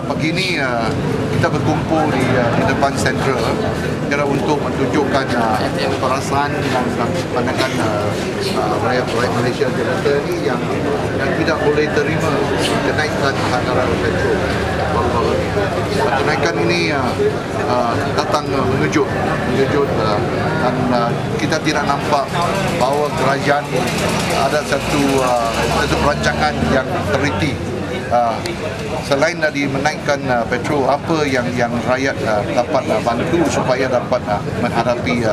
pagi ini kita berkumpul di depan sentral untuk menunjukkan perasaan dan pandangan rakyat Malaysia Jelata ini yang tidak boleh terima kenaikan harga petrol baru-baru ini. Kenaikan ini datang mengejut dan kita tidak nampak bahawa kerajaan ada satu perancangan yang teliti. Selain dari menaikkan petrol, apa yang rakyat dapat bantu supaya dapat menghadapi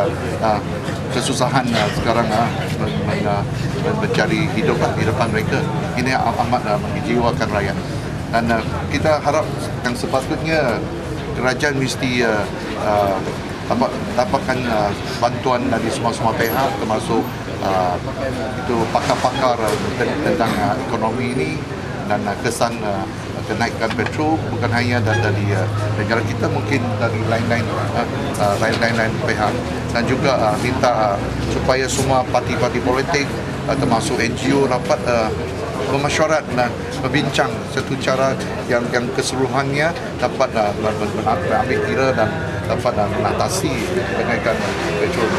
kesusahan sekarang mencari hidupan mereka. Ini amat mengecewakan rakyat. Dan kita harap yang sepatutnya kerajaan mesti dapatkan bantuan dari semua pihak, termasuk itu pakar-pakar tentang ekonomi ini. Dan kesan kenaikan petrol bukan hanya dari negara kita, mungkin dari lain-lain pihak, dan juga minta supaya semua parti-parti politik termasuk NGO dapat bermesyuarat dan berbincang satu cara yang keseluruhannya dapat mengambil kira dan dapat mengatasi kenaikan petrol.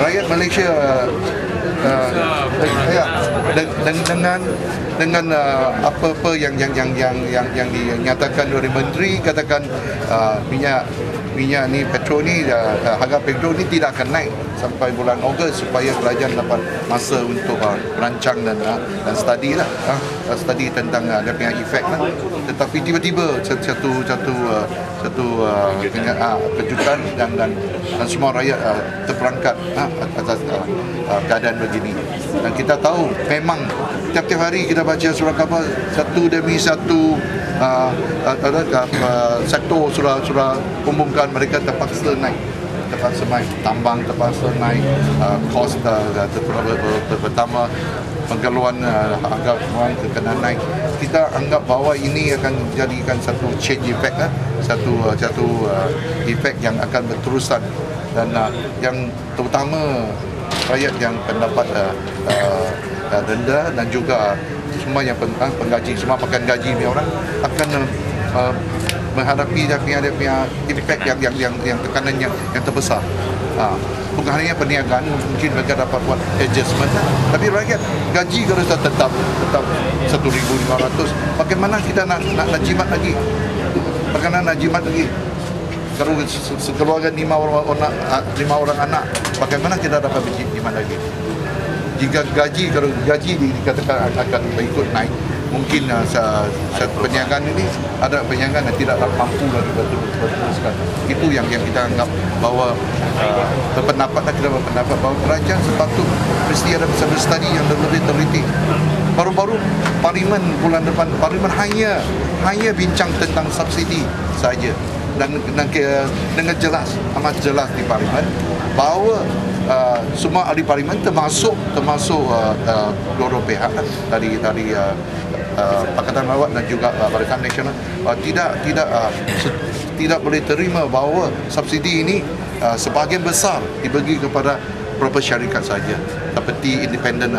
Rakyat Malaysia dengan apa-apa yang dinyatakan oleh menteri, katakan minyak ni, petrol ni, harga petrol ni tidak akan naik sampai bulan Ogos, supaya kerajaan dapat masa untuk merancang dan study tentang dia punya efek lah. Tetapi tiba-tiba satu kejutan dan semua rakyat terperangkap atas keadaan begini. Dan kita tahu memang tiap-tiap hari kita baca surat khabar satu demi satu sektor sudah umumkan mereka terpaksa naik, tambang terpaksa naik, kos pertama penggaluan harga semua kena naik. Kita anggap bahawa ini akan jadikan satu change effect, satu efek yang akan berterusan, dan yang terutama rakyat yang pendapat rendah dan juga semua yang penggaji, semua pakan gaji ni orang akan menghadapi dia punya impact yang tekanan yang terbesar. Bukan hanya perniagaan, mungkin mereka dapat buat adjustment, tapi rakyat gaji kalau tetap 1,500, bagaimana kita nak jimat lagi? Bagaimana nak jimat lagi? Kalau sekeluarga 5 orang anak, bagaimana kita dapat jimat lagi? Jika kalau gaji dikatakan akan ikut naik, mungkin perniagaan ini ada perniagaan yang tidak mampu lagi berteruskan. Itu yang kita anggap bahawa kita berpendapat bahawa kerajaan sepatut mesti ada studi yang lebih teliti. Baru-baru parlimen bulan depan, parlimen hanya bincang tentang subsidi saja, dan dengan amat jelas di parlimen bahawa semua ahli parlimen termasuk dua pihak dari Pakatan Lawat dan juga Barisan Nasional tidak boleh terima bahawa subsidi ini sebahagian besar dibagi kepada beberapa syarikat saja seperti independent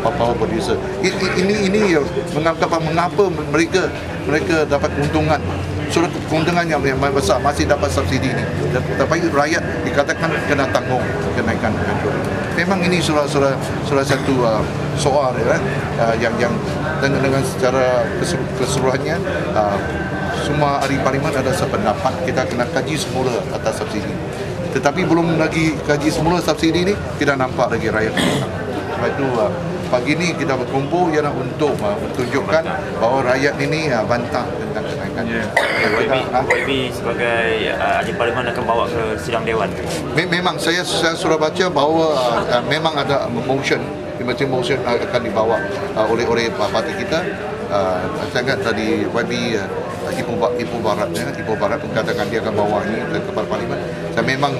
power producer. Ini mengapa mereka dapat keuntungan yang besar, masih dapat subsidi ini, tapi rakyat dikatakan kena tanggung kenaikan petrol. Memang ini salah satu soal yang dengan secara keseluruhannya semua ahli parlimen ada sependapat kita kena kaji semula atas subsidi. Tetapi belum lagi kaji semula subsidi ini, tidak nampak lagi rakyat. Sebab itu pagi ini kita berkumpul ialah untuk menunjukkan bahawa rakyat ini bantah tentang kenaikan. YB sebagai ahli parlimen akan bawa ke sidang dewan. Memang saya sudah baca bahawa memang ada motion akan dibawa oleh parti kita. Saya ingat tadi YB Ipoh Barat mengatakan dia akan bawa ini ke kepala parlimen.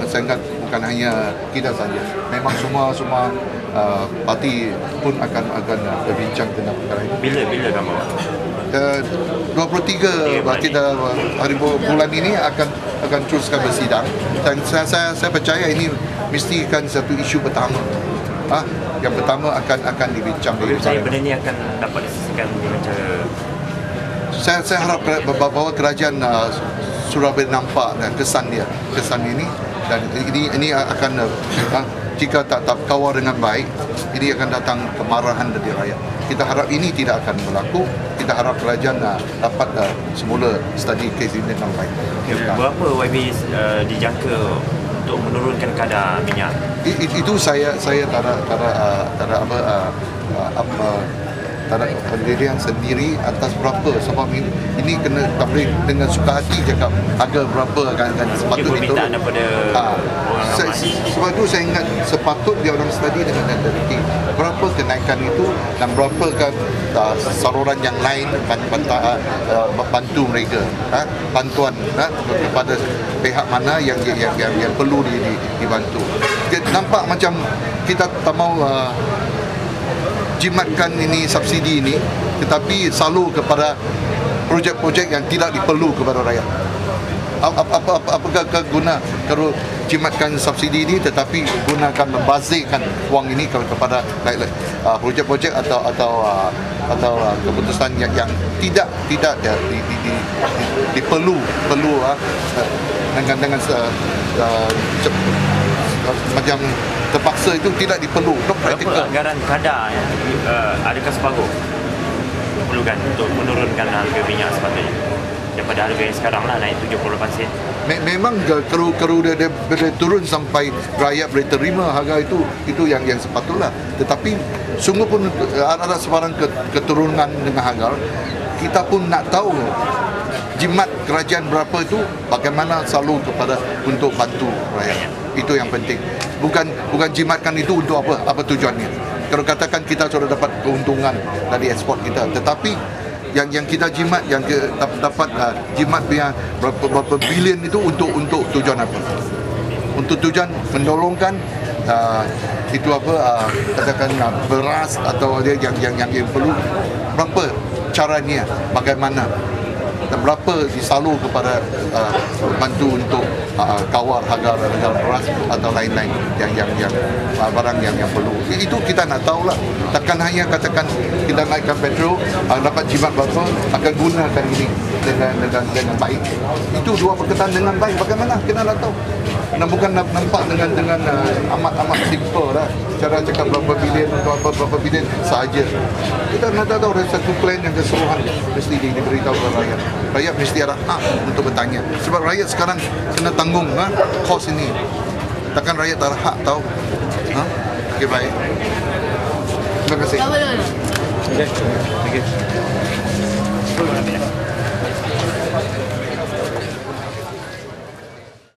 Saya ingat bukan hanya kita saja, memang semua parti pun akan berbincang tentang perkara ini. Bila akan bawa? 23 kita hari bulan ini akan teruskan bersidang, dan saya percaya ini mesti kan satu isu pertama. Yang pertama akan dibincang. Saya benda ni akan dapat disisikan dengan cara Saya harap bahawa kerajaan Surabaya nampak kesan ini, dan ini akan jika tak kawal dengan baik, ini akan datang kemarahan dari rakyat. Kita harap ini tidak akan berlaku. Kita harap kerajaan dapat semula study kes ini dengan baik. Berapa YB dijangka untuk menurunkan kadar minyak? Itu saya tak ada pendirian sendiri atas berapa, sebab ini kena tak boleh dengan suka hati cakap harga berapa akan sepatutnya permintaan daripada orang ramai. sebab itu saya ingat sepatutnya orang study dengan teliti berapa kenaikan itu dan berapa kan saluran yang lain bantu mereka, bantuan kepada pihak mana yang perlu dibantu. Nampak macam kita tak mau jimatkan ini subsidi ini, tetapi selalu kepada projek-projek yang tidak diperlu kepada rakyat. Apakah guna kalau jimatkan subsidi ini tetapi gunakan membazirkan wang ini kepada projek-projek atau keputusan yang tidak diperlu dengan macam terpaksa, itu tidak diperlu. Berapa anggaran kadar yang adakah separuh diperlukan untuk menurunkan harga minyak sepatutnya daripada harga yang sekarang lah naik 78 sen? Memang kalau dia turun sampai rakyat boleh terima harga itu yang sepatutnya. Tetapi sungguh pun ada sebarang keturunan dengan harga. Kita pun nak tahu jimat kerajaan berapa itu, bagaimana selalu untuk bantu rakyat. Itu yang penting. Bukan jimatkan itu untuk apa tujuannya. Kalau katakan kita sudah dapat keuntungan dari ekspor kita, tetapi yang kita jimat, yang dapat jimat berapa bilion itu untuk tujuan apa? Untuk tujuan menolongkan itu katakan beras atau dia yang perlu, berapa caranya, bagaimana dan berapa disalur kepada bantu untuk kawal harga beras atau lain-lain yang barang yang perlu. Itu kita nak tahu lah. Takkan hanya katakan kita naikkan petrol, dapat jimat berapa, akan gunakan ini dengan baik. Itu dua perkataan dengan baik. Bagaimana kita nak tahu? Dan bukan nampak dengan amat simple lah. Cara cakap berapa bilion atau berapa bilion sahaja. Kita nak tahu ada satu plan yang keseluruhan mesti diberitahu kepada rakyat. Rakyat mesti ada hak untuk bertanya. Sebab rakyat sekarang kena tanggung kos ini. Takkan rakyat tak ada hak tahu. Okey, baik. Terima kasih. Okay. Thank you.